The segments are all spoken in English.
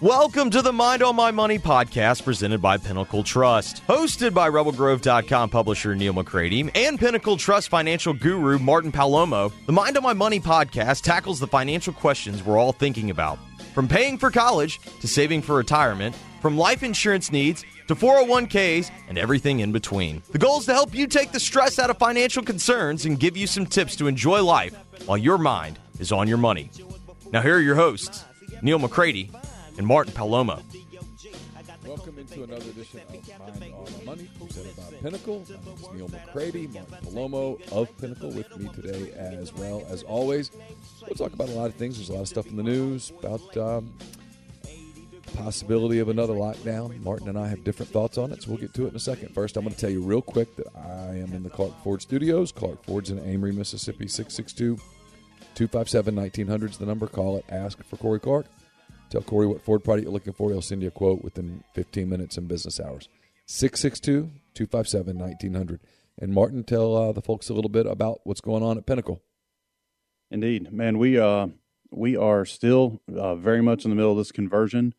Welcome to the Mind on My Money podcast presented by Pinnacle Trust. Hosted by RebelGrove.com publisher Neil McCready and Pinnacle Trust financial guru Martin Palomo, the Mind on My Money podcast tackles the financial questions we're all thinking about. From paying for college to saving for retirement, from life insurance needs to 401ks and everything in between. The goal is to help you take the stress out of financial concerns and give you some tips to enjoy life while your mind is on your money. Now here are your hosts, Neil McCready and Martin Palomo. Welcome into another edition of Mind on My Money, presented by Pinnacle. My name is Neil McCready, Martin Palomo of Pinnacle with me today as well. As always, we'll talk about a lot of things. There's a lot of stuff in the news about possibility of another lockdown. Martin and I have different thoughts on it, so we'll get to it in a second. First, I'm going to tell you real quick that I am in the Clark Ford Studios. Clark Ford's in Amory, Mississippi, 662-257-1900 is the number. Call it. Ask for Corey Clark. Tell Corey what Ford product you're looking for. He'll send you a quote within 15 minutes in business hours. 662-257-1900. And Martin, tell the folks a little bit about what's going on at Pinnacle. Indeed. Man, we are still very much in the middle of this conversion,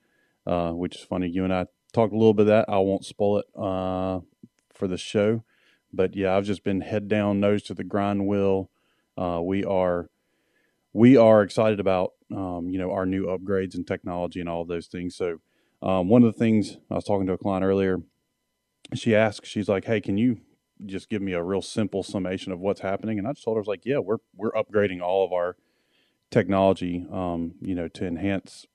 which is funny. You and I talked a little bit of that. I won't spoil it for the show. But, yeah, I've just been head down, nose to the grind wheel. We are excited about our new upgrades and technology and all of those things. So one of the things, I was talking to a client earlier, she's like, hey, can you just give me a real simple summation of what's happening? And I just told her, I was like, yeah, we're upgrading all of our technology, to enhance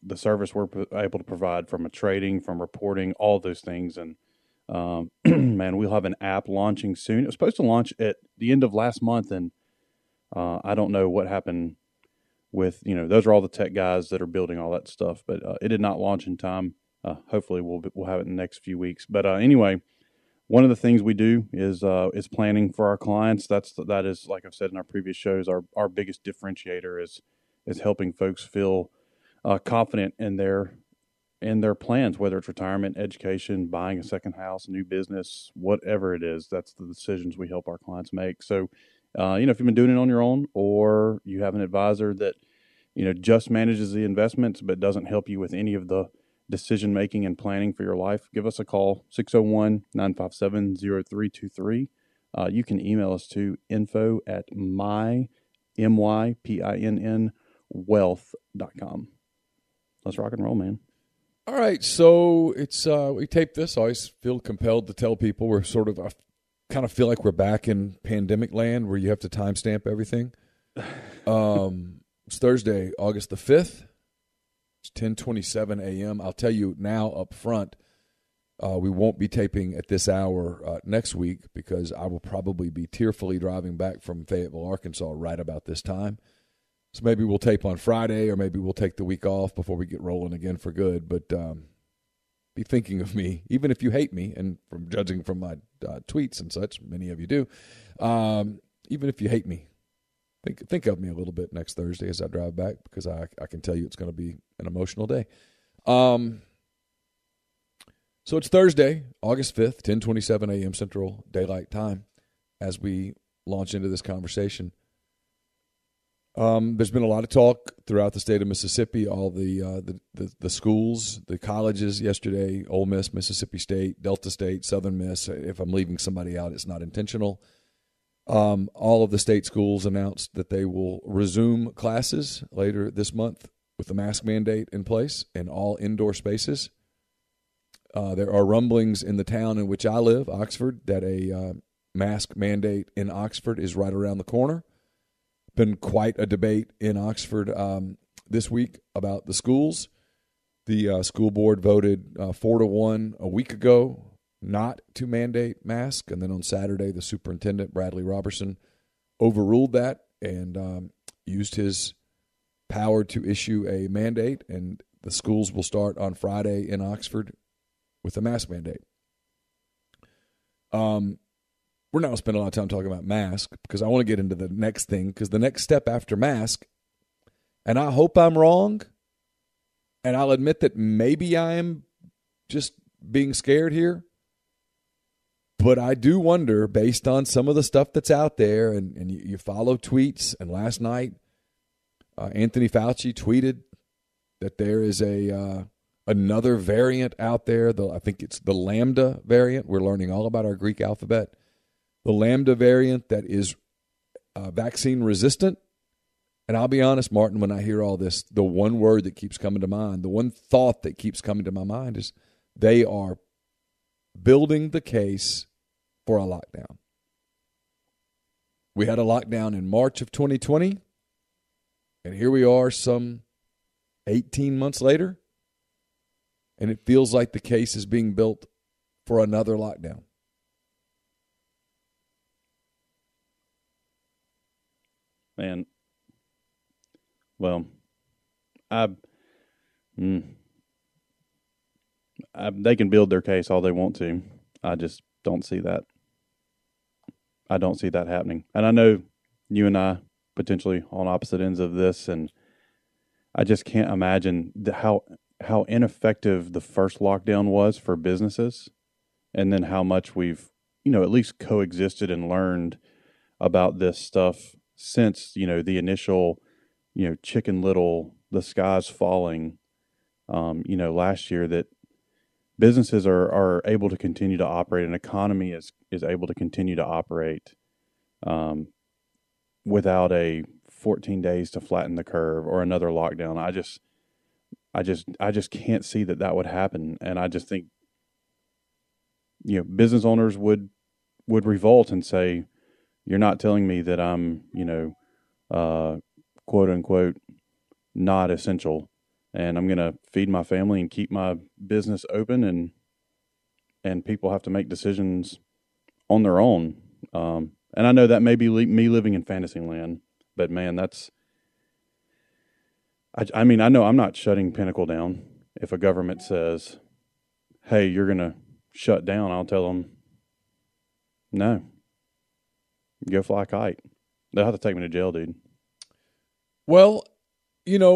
the service we're able to provide from a trading, from reporting, all of those things. And man, we'll have an app launching soon. It was supposed to launch at the end of last month, and I don't know what happened with, those are all the tech guys that are building all that stuff, but it did not launch in time. Hopefully we'll have it in the next few weeks. But anyway, one of the things we do is planning for our clients. That is, like I've said in our previous shows, our biggest differentiator is helping folks feel confident in their plans, whether it's retirement, education, buying a second house, a new business, whatever it is. That's the decisions we help our clients make. So, if you've been doing it on your own, or you have an advisor that, just manages the investments but doesn't help you with any of the decision-making and planning for your life, give us a call, 601-957-0323. You can email us to info@mypinn.wealth.com. Let's rock and roll, man. All right, so it's we tape this. I always feel compelled to tell people we're sort of kind of feel like we're back in pandemic land where you have to timestamp everything. It's Thursday, August the 5th. It's 10:27 a.m. I'll tell you now up front, we won't be taping at this hour next week because I will probably be tearfully driving back from Fayetteville, Arkansas right about this time. So maybe we'll tape on Friday, or maybe we'll take the week off before we get rolling again for good. But be thinking of me, even if you hate me, and from judging from my tweets and such, many of you do. Even if you hate me, think of me a little bit next Thursday as I drive back, because I can tell you it's going to be an emotional day. So it's Thursday, August 5th, 10:27 a.m. Central Daylight Time, as we launch into this conversation. There's been a lot of talk throughout the state of Mississippi, all the schools, the colleges yesterday, Ole Miss, Mississippi State, Delta State, Southern Miss. If I'm leaving somebody out, it's not intentional. All of the state schools announced that they will resume classes later this month with the mask mandate in place in all indoor spaces. There are rumblings in the town in which I live, Oxford, that a mask mandate in Oxford is right around the corner. Been quite a debate in Oxford this week about the schools. The school board voted 4-1 a week ago not to mandate masks, and then on Saturday the superintendent, Bradley Robertson, overruled that and used his power to issue a mandate, and the schools will start on Friday in Oxford with a mask mandate. We're not going to spend a lot of time talking about mask because I want to get into the next thing, because the next step after mask, and I hope I'm wrong, and I'll admit that maybe I am just being scared here, but I do wonder, based on some of the stuff that's out there, and you follow tweets, and last night Anthony Fauci tweeted that there is another variant out there. I think it's the Lambda variant. We're learning all about our Greek alphabet. The Lambda variant that is vaccine resistant. And I'll be honest, Martin, when I hear all this, the one word that keeps coming to mind, the one thought that keeps coming to my mind is they are building the case for a lockdown. We had a lockdown in March of 2020, and here we are some 18 months later, and it feels like the case is being built for another lockdown. Man, well, they can build their case all they want to. I just don't see that. I don't see that happening. And I know you and I potentially on opposite ends of this, and I just can't imagine how ineffective the first lockdown was for businesses, and then how much we've, at least coexisted and learned about this stuff since, the initial, Chicken Little, the sky's falling, last year, that businesses are able to continue to operate, an economy is able to continue to operate without a 14 days to flatten the curve or another lockdown. I just can't see that would happen. And I just think, business owners would revolt and say, you're not telling me that I'm, quote unquote, not essential, and I'm going to feed my family and keep my business open, and people have to make decisions on their own. And I know that may be me living in fantasy land, but man, I know I'm not shutting Pinnacle down. If a government says, hey, you're going to shut down, I'll tell them, no, go fly a kite. They'll have to take me to jail, dude. Well, let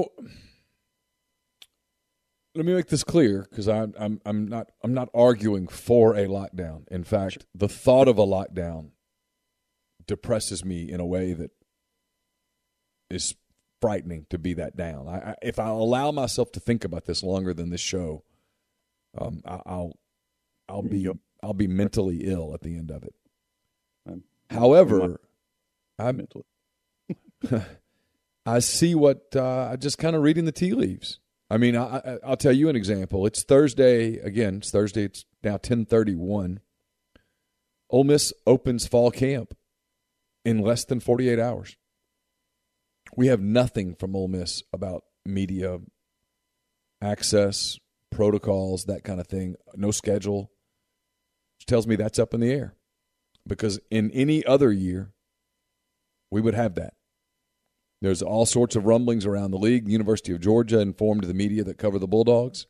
me make this clear, because I'm not arguing for a lockdown. In fact, the thought of a lockdown depresses me in a way that is frightening to be that down. If I allow myself to think about this longer than this show, I'll be mentally ill at the end of it. However, I see what I just kind of reading the tea leaves. I mean, I'll tell you an example. It's Thursday again. It's Thursday. It's now 10:31. Ole Miss opens fall camp in less than 48 hours. We have nothing from Ole Miss about media access, protocols, that kind of thing. No schedule. Which tells me that's up in the air. Because in any other year, we would have that. There's all sorts of rumblings around the league. The University of Georgia informed the media that cover the Bulldogs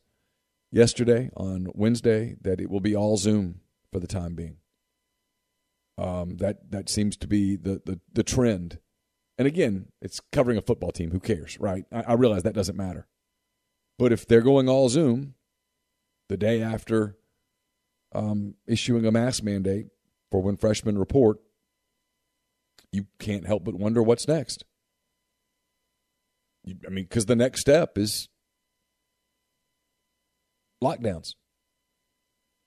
yesterday, on Wednesday, that it will be all Zoom for the time being. That seems to be the trend. And again, it's covering a football team. Who cares, right? I realize that doesn't matter. But if they're going all Zoom the day after issuing a mask mandate for when freshmen report, you can't help but wonder what's next. Because the next step is lockdowns.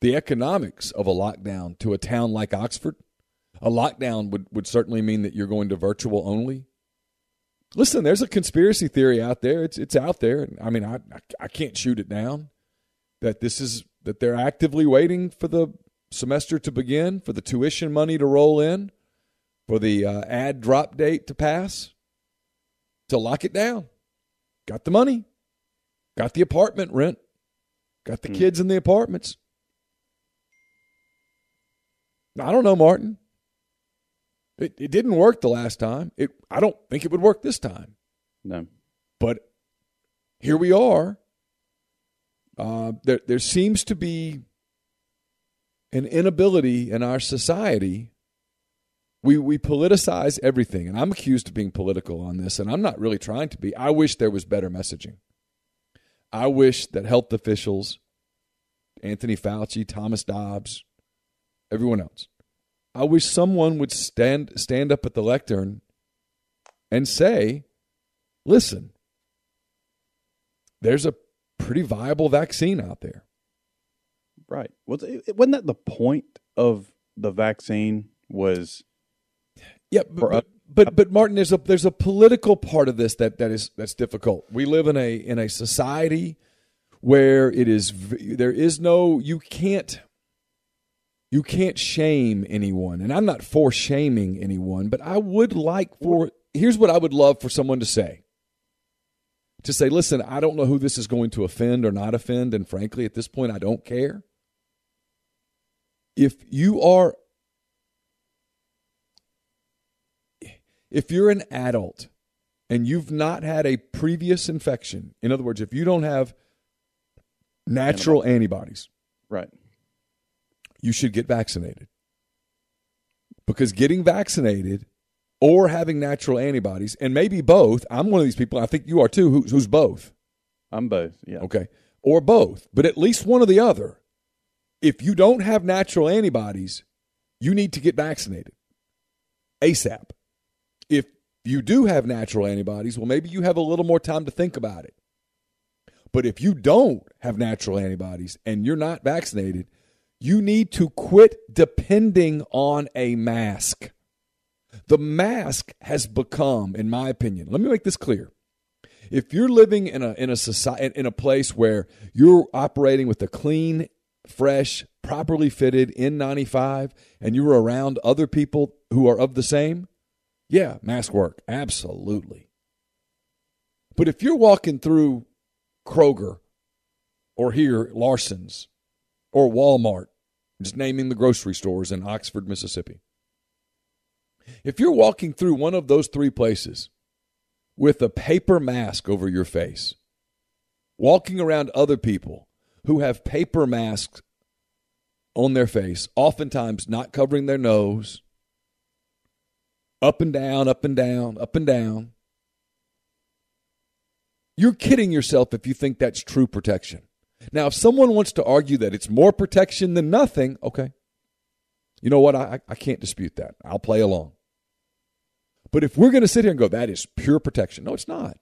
The economics of a lockdown to a town like Oxford, a lockdown would certainly mean that you're going to virtual only. Listen, there's a conspiracy theory out there. It's out there. I mean, I can't shoot it down. That they're actively waiting for the semester to begin, for the tuition money to roll in, for the ad drop date to pass, to lock it down. Got the money, got the apartment rent, got the kids in the apartments. I don't know, Martin. It didn't work the last time. I don't think it would work this time. No. But here we are. There seems to be an inability in our society. We politicize everything, and I'm accused of being political on this, and I'm not really trying to be. I wish there was better messaging. I wish that health officials, Anthony Fauci, Thomas Dobbs, everyone else, I wish someone would stand up at the lectern and say, listen, there's a pretty viable vaccine out there. Right. Wasn't that the point of the vaccine was? Yeah, but Martin, there's a political part of this that's difficult. We live in a society where you can't shame anyone, and I'm not for shaming anyone, but here's what I would love for someone to say. To say, listen, I don't know who this is going to offend or not offend, and frankly, at this point, I don't care. If you're an adult and you've not had a previous infection, in other words, if you don't have natural antibodies, right, you should get vaccinated. Because getting vaccinated or having natural antibodies, and maybe both, I'm one of these people, I think you are too, who's both. I'm both, yeah. Okay, or both, but at least one or the other. If you don't have natural antibodies, you need to get vaccinated ASAP. If you do have natural antibodies, well, maybe you have a little more time to think about it. But if you don't have natural antibodies and you're not vaccinated, you need to quit depending on a mask. The mask has become, in my opinion, let me make this clear. If you're living in a society, in a place where you're operating with a clean, fresh, properly fitted N95, and you're around other people who are of the same, yeah, mask work, absolutely. But if you're walking through Kroger or here, Larson's or Walmart, just naming the grocery stores in Oxford, Mississippi, if you're walking through one of those three places with a paper mask over your face, walking around other people who have paper masks on their face, oftentimes not covering their nose, up and down, up and down, up and down. You're kidding yourself if you think that's true protection. Now, if someone wants to argue that it's more protection than nothing, okay. You know what? I can't dispute that. I'll play along. But if we're going to sit here and go, that is pure protection. No, it's not.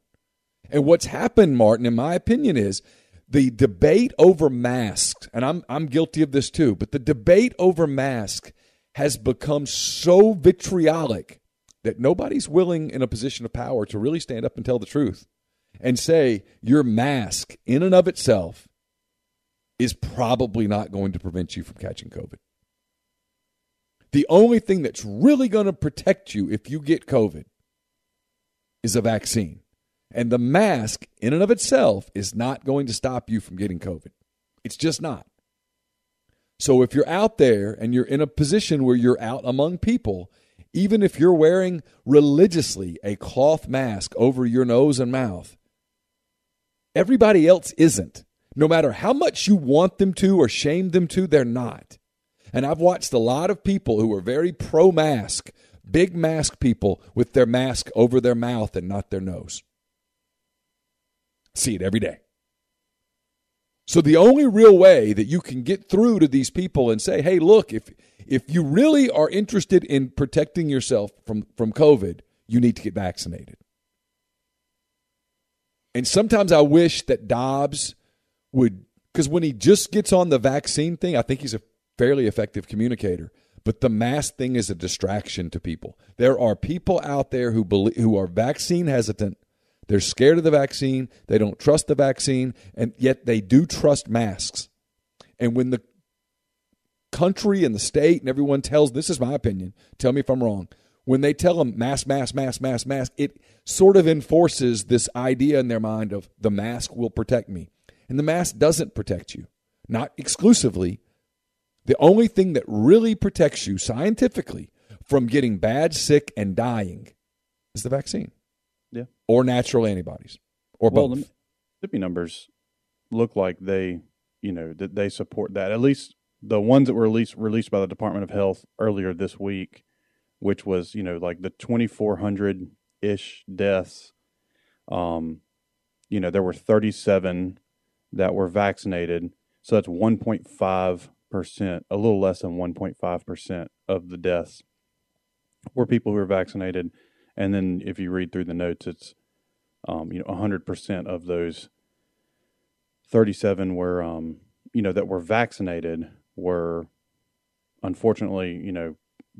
And what's happened, Martin, in my opinion, is the debate over masks, and I'm guilty of this too, but the debate over masks has become so vitriolic that nobody's willing in a position of power to really stand up and tell the truth and say your mask in and of itself is probably not going to prevent you from catching COVID. The only thing that's really going to protect you if you get COVID is a vaccine. And the mask in and of itself is not going to stop you from getting COVID. It's just not. So if you're out there and you're in a position where you're out among people, even if you're wearing religiously a cloth mask over your nose and mouth, everybody else isn't. No matter how much you want them to or shame them to, they're not. And I've watched a lot of people who are very pro-mask, big mask people with their mask over their mouth and not their nose. See it every day. So the only real way that you can get through to these people and say, hey, look, if you really are interested in protecting yourself from COVID, you need to get vaccinated. And sometimes I wish that Dobbs would, because when he just gets on the vaccine thing, I think he's a fairly effective communicator. But the mask thing is a distraction to people. There are people out there who are vaccine hesitant. They're scared of the vaccine. They don't trust the vaccine, and yet they do trust masks. And when the country and the state and everyone tells, this is my opinion, tell me if I'm wrong, when they tell them mask, mask, mask, mask, mask, it sort of enforces this idea in their mind of the mask will protect me. And the mask doesn't protect you, not exclusively. The only thing that really protects you scientifically from getting bad, sick, and dying is the vaccine. Yeah. Or natural antibodies. Or both. The Mississippi numbers look like they support that. At least the ones that were released by the Department of Health earlier this week, which was, like the 2,400-ish deaths. There were 37 that were vaccinated. So that's 1.5%, a little less than 1.5% of the deaths were people who were vaccinated. And then if you read through the notes, it's 100% of those 37 were, that were vaccinated were, unfortunately,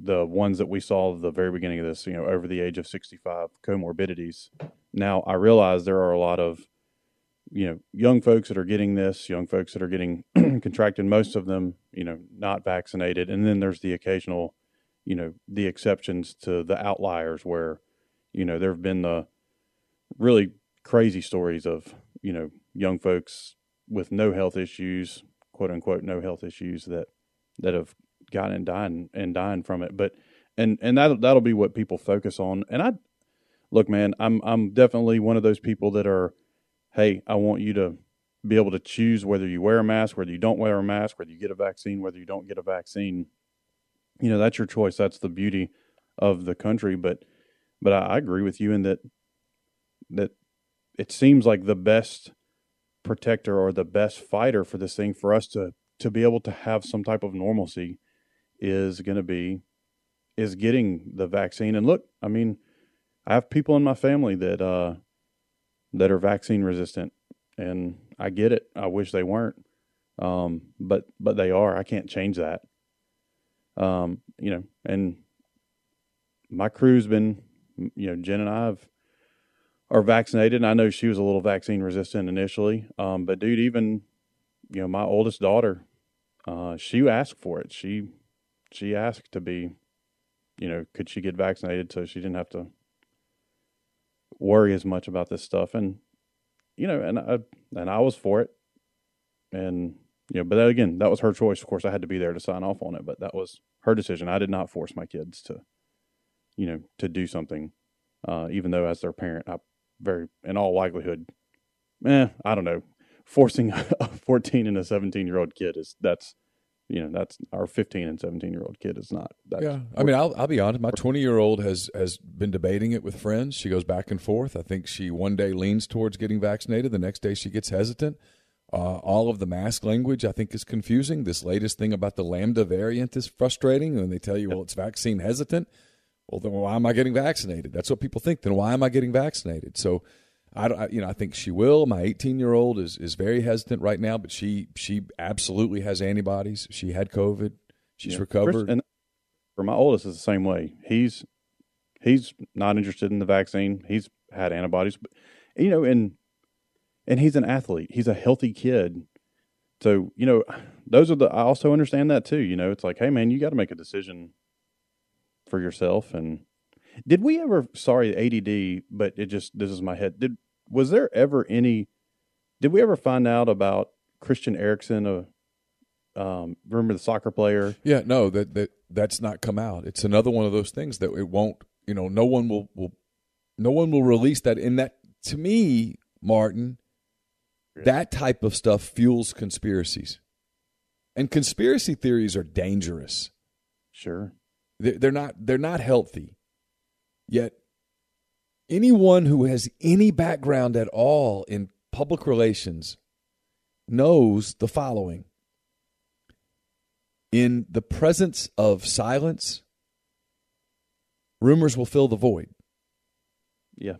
the ones that we saw at the very beginning of this, over the age of 65, comorbidities. Now, I realize there are a lot of, young folks that are getting this, young folks that are getting contracted, most of them, not vaccinated. And then there's the occasional, the exceptions to the outliers where, there have been the really crazy stories of, young folks with no health issues, quote unquote, no health issues that have gotten and dying from it. But, and that'll be what people focus on. And look, man, I'm definitely one of those people that are, hey, I want you to be able to choose whether you wear a mask, whether you don't wear a mask, whether you get a vaccine, whether you don't get a vaccine. That's your choice. That's the beauty of the country. But I agree with you in that it seems like the best protector or the best fighter for this thing, for us to be able to have some type of normalcy, is getting the vaccine. And look, I mean, I have people in my family that are vaccine resistant, and I get it. I wish they weren't. But they are. I can't change that. And my crew's been, Jen and I are vaccinated, and I know she was a little vaccine resistant initially. But dude, even, my oldest daughter, she asked for it. She asked to be, could she get vaccinated so she didn't have to worry as much about this stuff. And, and I was for it. And, but that, again, that was her choice. Of course, I had to be there to sign off on it, but that was her decision. I did not force my kids to, to do something, even though as their parent, in all likelihood, I don't know, forcing a 14 and a 17-year-old kid that's our 15 and 17-year-old kid is not. Yeah, I mean, I'll be honest. My 20-year-old has been debating it with friends. She goes back and forth. I think she one day leans towards getting vaccinated. The next day she gets hesitant. All of the mask language, I think, is confusing. This latest thing about the Lambda variant is frustrating. And they tell you, well, it's vaccine hesitant. Well, then why am I getting vaccinated? That's what people think. Then why am I getting vaccinated? So, I think she will. My 18-year-old is very hesitant right now, but she absolutely has antibodies. She had COVID. She's recovered. And for my oldest, is the same way. He's not interested in the vaccine. He's had antibodies, but and he's an athlete. He's a healthy kid. So those are I also understand that too. It's like, hey man, you got to make a decision for yourself. And did we ever, sorry, ADD, but this is my head. Did we ever find out about Christian Eriksen, remember the soccer player? Yeah, no, that's not come out. It's another one of those things that it won't, no one will release that. In that, to me, Martin, that type of stuff fuels conspiracies. And conspiracy theories are dangerous. Sure. They're not healthy. Yet anyone who has any background at all in public relations knows the following. In the presence of silence, rumors will fill the void. Yeah.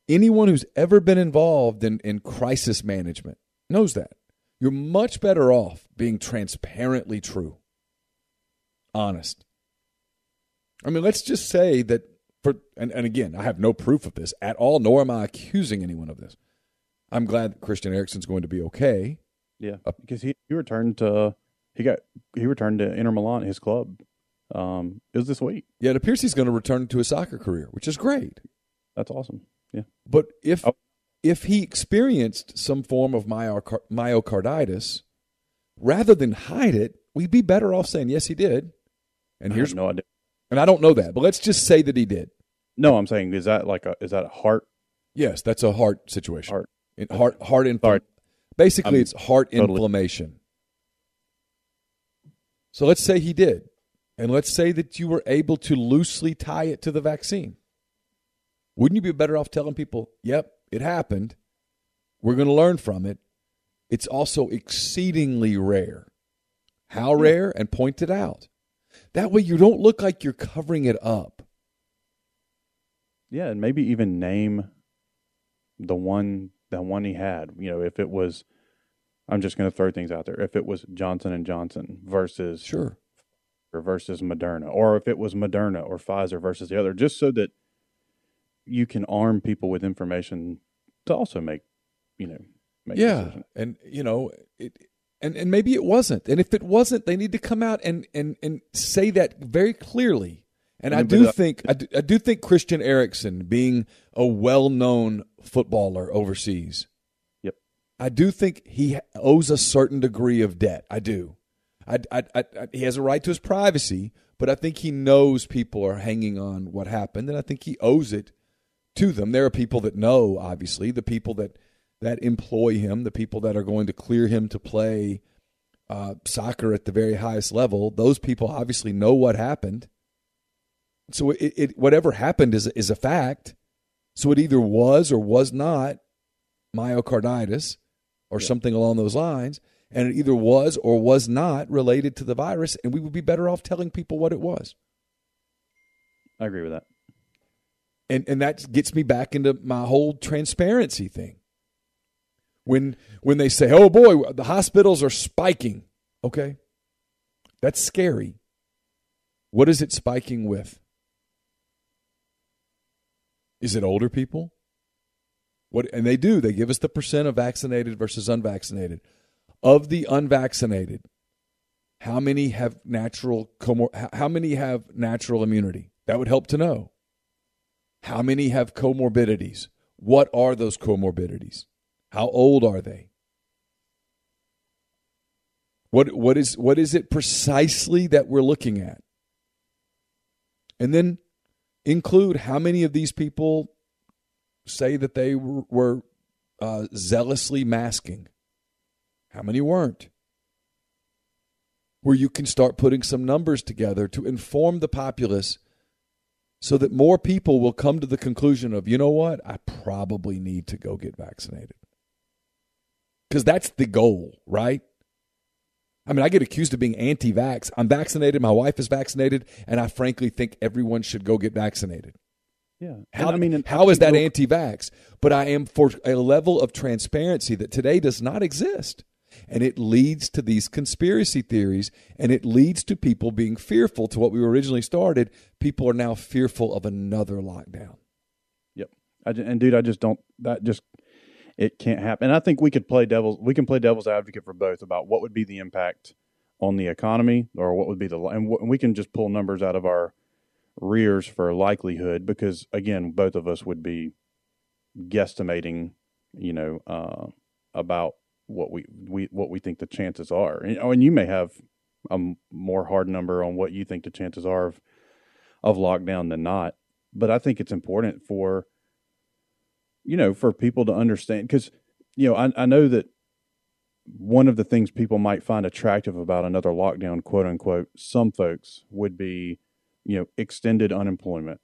Anyone who's ever been involved in crisis management knows that. You're much better off being transparently true, honest. I mean, let's just say that and again, I have no proof of this at all, nor am I accusing anyone of this. I'm glad that Christian Eriksen's going to be okay. Yeah, because he returned to Inter Milan, his club. It was this week. Yeah, it appears he's going to return to his soccer career, which is great. That's awesome. Yeah, but if he experienced some form of myocarditis, rather than hide it, we'd be better off saying yes, he did. And here's no idea. And I don't know that, but let's just say that he did. No, I'm saying, is that a heart? Yes, that's a heart situation. Heart inflammation. Basically, it's heart inflammation. So let's say he did, and let's say that you were able to loosely tie it to the vaccine. Wouldn't you be better off telling people, yep, it happened. We're going to learn from it. It's also exceedingly rare. How rare? And point it out. That way you don't look like you're covering it up. Yeah, and maybe even name the one the one he had. If it was, I'm just going to throw things out there. If it was Johnson and Johnson versus Moderna, or if it was Moderna or Pfizer versus the other, just so that you can arm people with information to also make decisions. And and maybe it wasn't. And if it wasn't, they need to come out and say that very clearly. And I do think Christian Eriksen, being a well-known footballer overseas, yep, I do think he owes a certain degree of debt. I do. He has a right to his privacy, but I think he knows people are hanging on what happened, and I think he owes it to them. There are people that know, obviously, the people that employ him, the people that are going to clear him to play soccer at the very highest level. Those people obviously know what happened. So whatever happened is a fact. So it either was or was not myocarditis or something along those lines, and it either was or was not related to the virus, and we would be better off telling people what it was. I agree with that. And that gets me back into my whole transparency thing. When they say, oh boy, the hospitals are spiking, okay, that's scary. What is it spiking with? Is it older people? And they give us the percent of vaccinated versus unvaccinated. Of the unvaccinated, how many have natural immunity? That would help to know. How many have comorbidities? What are those comorbidities? How old are they? What is it precisely that we're looking at? And then include how many of these people say that they were zealously masking. How many weren't? Where you can start putting some numbers together to inform the populace so that more people will come to the conclusion of, you know what, I probably need to go get vaccinated. Because that's the goal, right? I mean, I get accused of being anti-vax. I'm vaccinated. My wife is vaccinated. And I frankly think everyone should go get vaccinated. Yeah. How is that anti-vax? But I am for a level of transparency that today does not exist. And it leads to these conspiracy theories, and it leads to people being fearful to what we originally started. People are now fearful of another lockdown. Yep. It can't happen. And I think we can play devil's advocate for both about what would be the impact on the economy, or what would be and we can just pull numbers out of our rears for likelihood, because again, both of us would be guesstimating, about what we think the chances are. And you may have a more hard number on what you think the chances are of lockdown than not. But I think it's important for people to understand, because, I know that one of the things people might find attractive about another lockdown, quote unquote, some folks would be, extended unemployment.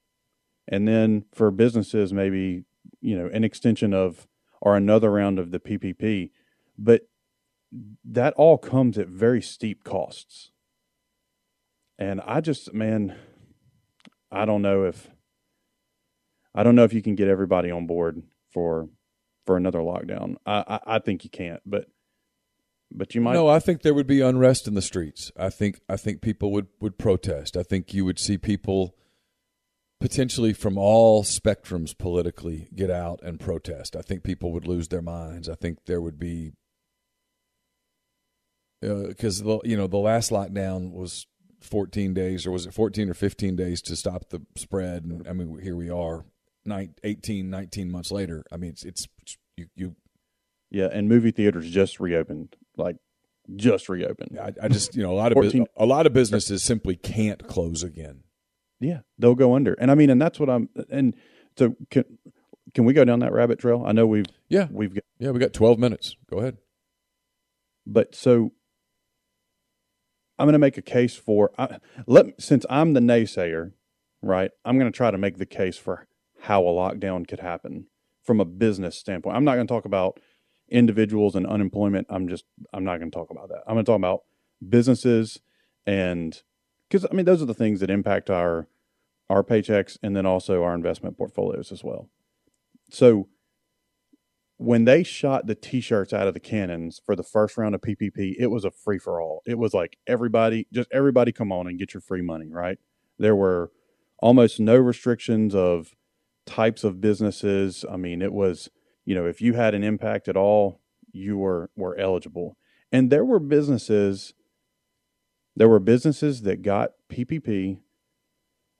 And then for businesses, maybe, an extension of, or another round of the PPP. But that all comes at very steep costs. And I don't know if you can get everybody on board for another lockdown. I think you can't, but you might. No, I think there would be unrest in the streets. I think people would protest. I think you would see people potentially from all spectrums politically get out and protest. I think people would lose their minds. I think there would be, because the last lockdown was 14 days, or was it 14 or 15 days to stop the spread? And I mean, here we are 19 months later. I mean, it's you. Yeah, and movie theaters just reopened. I just, a lot of businesses simply can't close again. Yeah, they'll go under. And I mean, and that's what so can we go down that rabbit trail? I know we got 12 minutes. Go ahead. But so I'm going to make a case for, since I'm the naysayer, right, I'm going to try to make the case for how a lockdown could happen from a business standpoint. I'm not going to talk about individuals and unemployment. I'm not going to talk about that. I'm going to talk about businesses, and because I mean, those are the things that impact our paychecks, and then also our investment portfolios as well. So when they shot the T-shirts out of the cannons for the first round of PPP, it was a free for all. It was like everybody come on and get your free money, right? There were almost no restrictions of types of businesses. I mean, it was, if you had an impact at all, you were eligible. And there were businesses that got PPP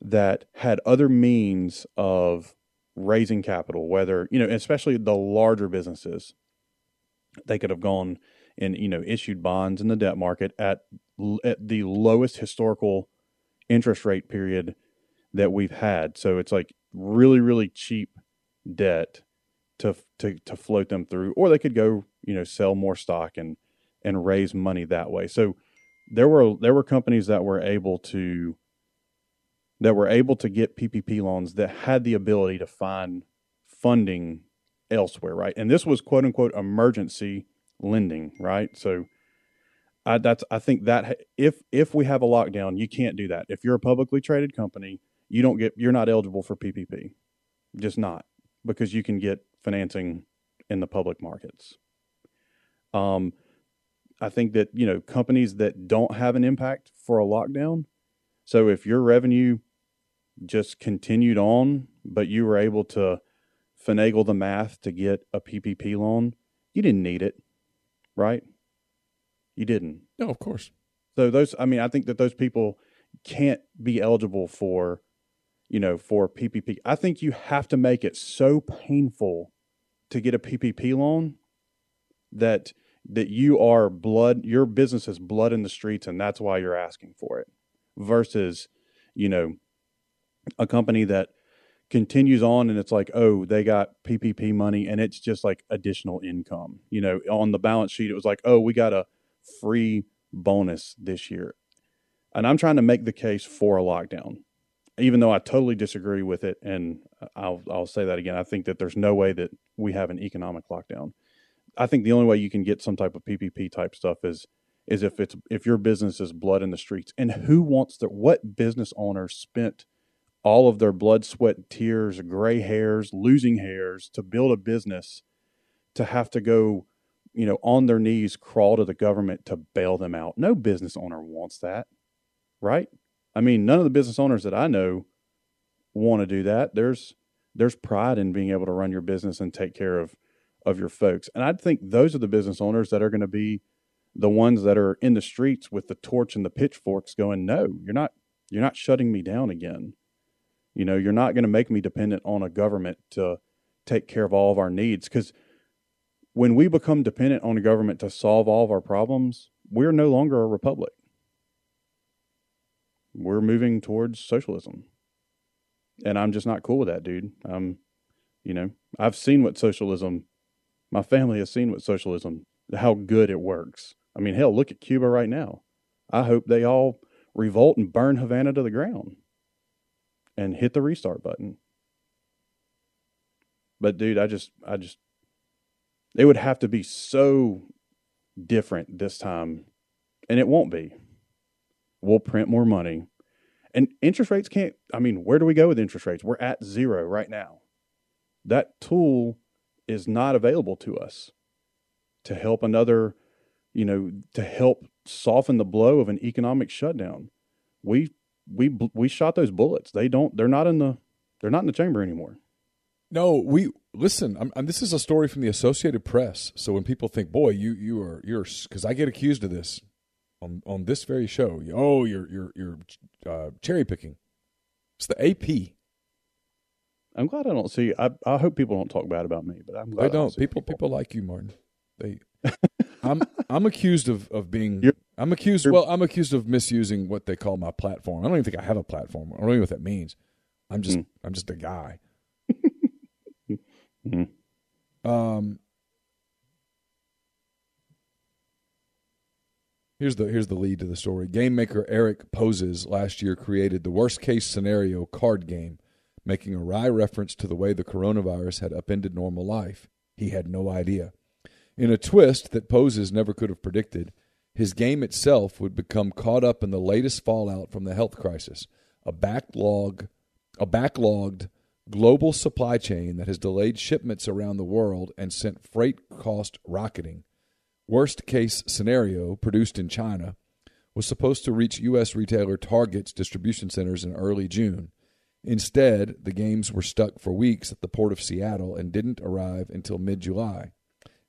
that had other means of raising capital, whether, especially the larger businesses. They could have gone and, issued bonds in the debt market at the lowest historical interest rate period that we've had. So it's like really, really cheap debt to float them through, or they could go, sell more stock and raise money that way. So there were companies that were able to get PPP loans that had the ability to find funding elsewhere, right? And this was quote unquote emergency lending, right? So I think that if we have a lockdown, you can't do that. If you're a publicly traded company, you're not eligible for PPP, just not, because you can get financing in the public markets. I think that, companies that don't have an impact for a lockdown. So if your revenue just continued on, but you were able to finagle the math to get a PPP loan, you didn't need it, right? You didn't. No, of course. So I think that those people can't be eligible for PPP. I think you have to make it so painful to get a PPP loan that your business is blood in the streets, and that's why you're asking for it, versus, a company that continues on and it's like, oh, they got PPP money and it's just like additional income. On the balance sheet, it was like, oh, we got a free bonus this year. And I'm trying to make the case for a lockdown, even though I totally disagree with it. And I'll say that again. I think that there's no way that we have an economic lockdown. I think the only way you can get some type of PPP type stuff is if your business is blood in the streets. And what business owner spent all of their blood, sweat, tears, gray hairs, losing hairs to build a business, to have to go, on their knees, crawl to the government to bail them out? No business owner wants that, right? I mean, none of the business owners that I know want to do that. There's pride in being able to run your business and take care of your folks. And I think those are the business owners that are going to be the ones that are in the streets with the torch and the pitchforks going, no, you're not shutting me down again. You're not going to make me dependent on a government to take care of all of our needs. Because when we become dependent on a government to solve all of our problems, we're no longer a republic. We're moving towards socialism. And I'm just not cool with that, dude. I've seen my family has seen what socialism, how good it works. I mean, hell, look at Cuba right now. I hope they all revolt and burn Havana to the ground and hit the restart button. But dude, it would have to be so different this time, and it won't be. We'll print more money, and interest rates where do we go with interest rates? We're at 0 right now. That tool is not available to us to help to help soften the blow of an economic shutdown. We shot those bullets. They're not in the chamber anymore. No, listen. This is a story from the Associated Press. So when people think, boy, you're because I get accused of this on this very show. Oh, you're cherry picking. It's the AP. I'm glad I don't see. I hope people don't talk bad about me, but I'm glad they don't. People like you, Martin. I'm accused of being. I'm accused of misusing what they call my platform. I don't even think I have a platform. I don't even know what that means. I'm just a guy. Mm-hmm. Here's the lead to the story. Game maker Eric Poses last year created the worst case scenario card game, making a wry reference to the way the coronavirus had upended normal life. He had no idea. In a twist that Poses never could have predicted, his game itself would become caught up in the latest fallout from the health crisis, a backlogged global supply chain that has delayed shipments around the world and sent freight cost rocketing. Worst case scenario, produced in China, was supposed to reach U.S. retailer Target's distribution centers in early June. Instead, the games were stuck for weeks at the port of Seattle and didn't arrive until mid-July.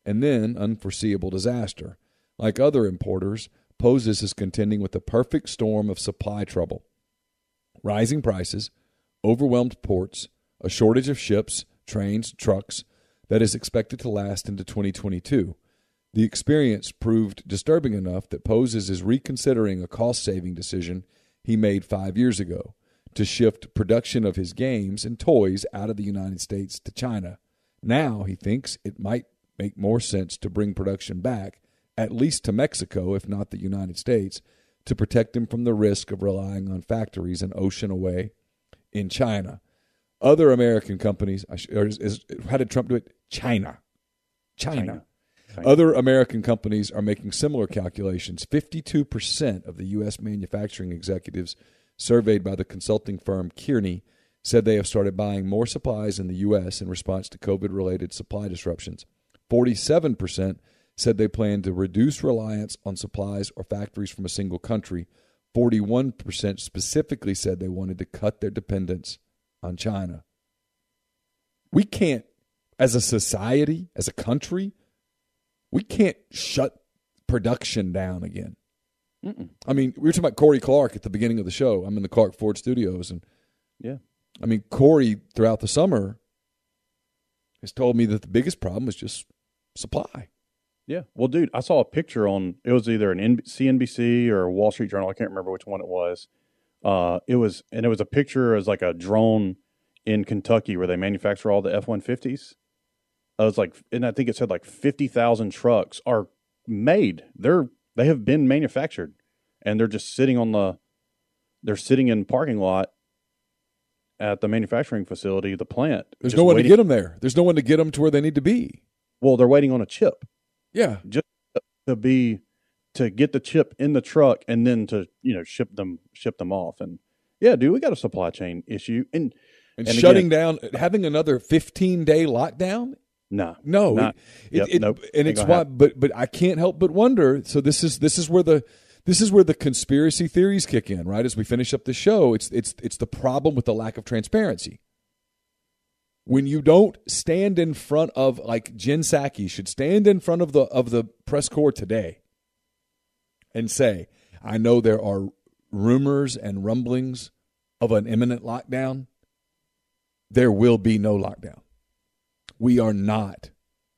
And then, unforeseeable disaster. Like other importers, Poses is contending with the perfect storm of supply trouble. Rising prices, overwhelmed ports, a shortage of ships, trains, trucks that is expected to last into 2022. The experience proved disturbing enough that Poses is reconsidering a cost-saving decision he made 5 years ago to shift production of his games and toys out of the United States to China. Now he thinks it might make more sense to bring production back, at least to Mexico, if not the United States, to protect him from the risk of relying on factories an ocean away in China. Other American companies, how did Trump do it? China. Other American companies are making similar calculations. 52% of the U.S. manufacturing executives surveyed by the consulting firm Kearney said they have started buying more supplies in the U.S. in response to COVID-related supply disruptions. 47% said they plan to reduce reliance on supplies or factories from a single country. 41% specifically said they wanted to cut their dependence on China. We can't, as a society, as a country, we can't shut production down again. Mm-mm. I mean, we were talking about Corey Clark at the beginning of the show. I'm in the Clark Ford Studios, and I mean, Corey throughout the summer has told me that the biggest problem is just supply. Yeah. Well, dude, I saw a picture on, it was either an CNBC or Wall Street Journal. I can't remember which one it was. It was a picture as like a drone in Kentucky where they manufacture all the F-150s. I was like, and I think it said like 50,000 trucks are made. They have been manufactured, and they're just sitting they're sitting in parking lot at the manufacturing facility, the plant. There's no one to get them there. There's no one to get them to where they need to be. Well, they're waiting on a chip. Yeah. Just to get the chip in the truck and then to, ship them off. And yeah, dude, we got a supply chain issue. And shutting down, having another 15-day lockdown? No. Nope. And it's why, but I can't help but wonder. So this is where the conspiracy theories kick in, right? As we finish up the show, it's the problem with the lack of transparency. When you don't stand in front of, like Jen Psaki should stand in front of the press corps today and say, I know there are rumors and rumblings of an imminent lockdown. There will be no lockdown. We are not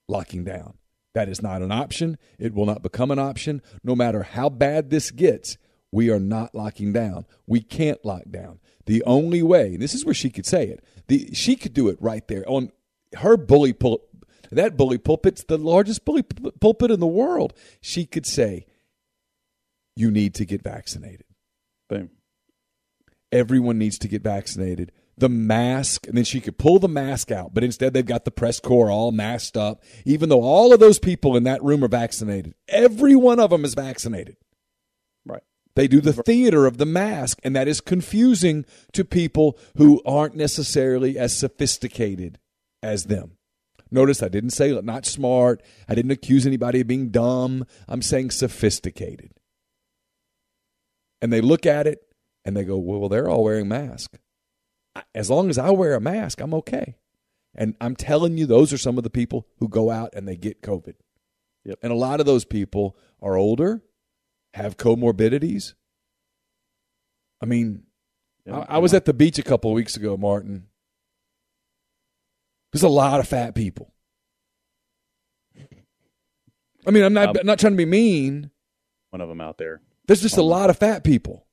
locking down. That is not an option. It will not become an option. No matter how bad this gets, we are not locking down. We can't lock down. The only way, this is where she could say it, she could do it right there on her bully pulpit. That bully pulpit's the largest bully pulpit in the world. She could say, you need to get vaccinated. Boom. Everyone needs to get vaccinated. The mask, and then she could pull the mask out, but instead they've got the press corps all masked up, even though all of those people in that room are vaccinated. Every one of them is vaccinated. Right. They do the theater of the mask, and that is confusing to people who aren't necessarily as sophisticated as them. Notice I didn't say not smart. I didn't accuse anybody of being dumb. I'm saying sophisticated. And they look at it, and they go, well, they're all wearing masks. As long as I wear a mask, I'm okay. And I'm telling you, those are some of the people who go out and they get COVID. Yep. And a lot of those people are older, have comorbidities. I mean, I was at the beach a couple of weeks ago, Martin. There's a lot of fat people. I mean, I'm not trying to be mean. One of them out there. There's just a lot of fat people.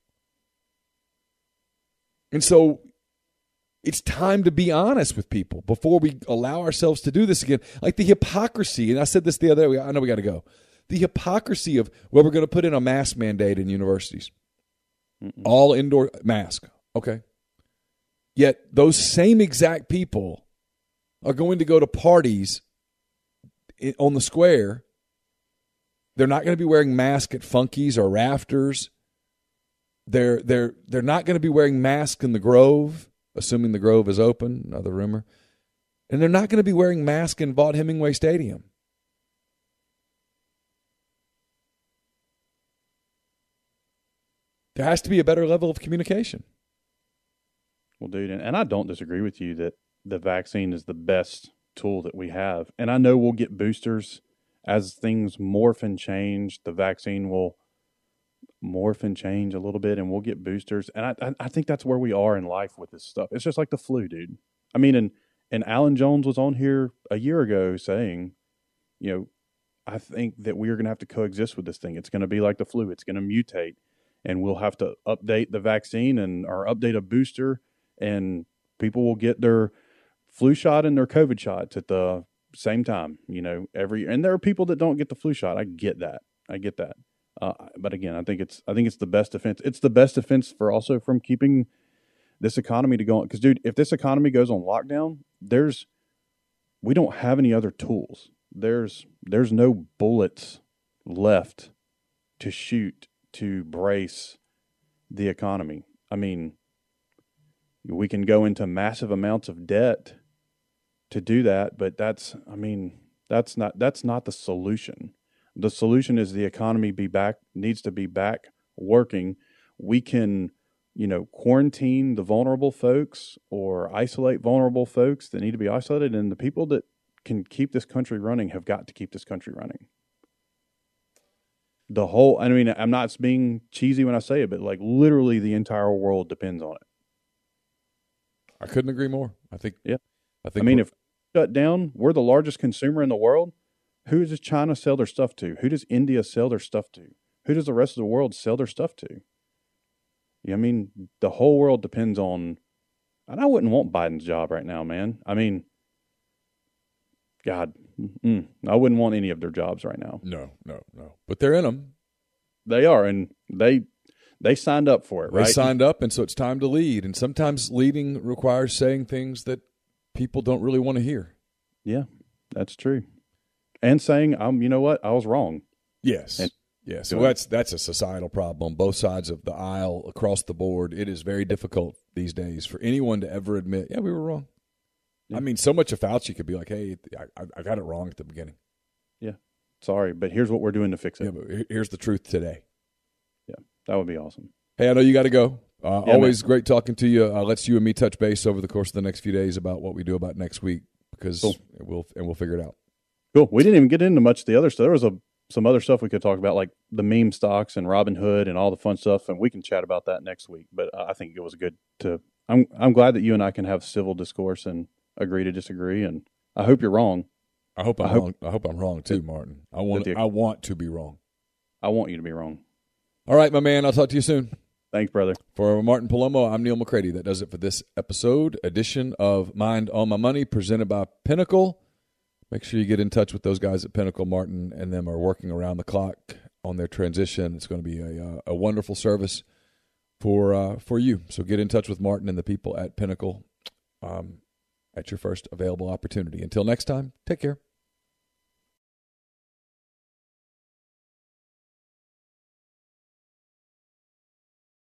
And so it's time to be honest with people before we allow ourselves to do this again. Like the hypocrisy, and I said this the other day, I know we got to go. The hypocrisy of, well, we're going to put in a mask mandate in universities. All indoor mask. Okay. Yet those same exact people are going to go to parties on the square. They're not going to be wearing masks at Funkies or Rafters. They're not going to be wearing masks in the Grove. assuming the Grove is open, another rumor. And they're not going to be wearing masks in Vaught Hemingway Stadium. There has to be a better level of communication. Well, dude, and I don't disagree with you that the vaccine is the best tool that we have. And I know we'll get boosters as things morph and change. The vaccine will morph and change a little bit, and we'll get boosters. And I think that's where we are in life with this stuff. It's just like the flu, dude. I mean, and Alan Jones was on here a year ago saying, you know, I think that we are going to have to coexist with this thing. It's going to be like the flu. It's going to mutate, and we'll have to update the vaccine or update a booster, and people will get their flu shot and their COVID shots at the same time, you know, and there are people that don't get the flu shot. I get that. But again, I think it's the best defense. It's the best defense from keeping this economy to go on. Because, dude, if this economy goes on lockdown, we don't have any other tools. There's no bullets left to shoot to brace the economy. I mean, we can go into massive amounts of debt to do that, but that's not the solution. The solution is the economy needs to be back working. We can, quarantine the vulnerable folks or isolate vulnerable folks that need to be isolated, and the people that can keep this country running have got to keep this country running. I'm not being cheesy when I say it, but like literally the entire world depends on it. I couldn't agree more. If shut down, we're the largest consumer in the world. Who does China sell their stuff to? Who does India sell their stuff to? Who does the rest of the world sell their stuff to? I mean, the whole world depends on, and I wouldn't want Biden's job right now, man. I mean, God, I wouldn't want any of their jobs right now. No. But they're in them. They are, and they signed up for it, right? They signed up, and so it's time to lead. And sometimes leading requires saying things that people don't really want to hear. Yeah, that's true. And saying, you know what, I was wrong. Yes. So that's a societal problem. Both sides of the aisle, across the board. It is very difficult these days for anyone to ever admit, yeah, we were wrong. Yeah. I mean, so much of Fauci could be like, hey, I got it wrong at the beginning. Yeah. Sorry, but here's what we're doing to fix it. Yeah, but here's the truth today. Yeah, that would be awesome. Hey, I know you got to go. Always great talking to you. Let's you and me touch base over the course of the next few days about what we do about next week, because cool. we'll figure it out. Cool. We didn't even get into much of the other stuff. There was some other stuff we could talk about, like the meme stocks and Robinhood and all the fun stuff, and we can chat about that next week. But I think it was good to. I'm glad that you and I can have civil discourse and agree to disagree. And I hope you're wrong. I hope I'm wrong too, Martin. I want to be wrong. I want you to be wrong. All right, my man. I'll talk to you soon. Thanks, brother. For Martin Palomo, I'm Neil McCready. That does it for this edition of Mind on My Money, presented by Pinnacle. Make sure you get in touch with those guys at Pinnacle. Martin and them are working around the clock on their transition. It's going to be a wonderful service for you. So get in touch with Martin and the people at Pinnacle at your first available opportunity. Until next time, take care.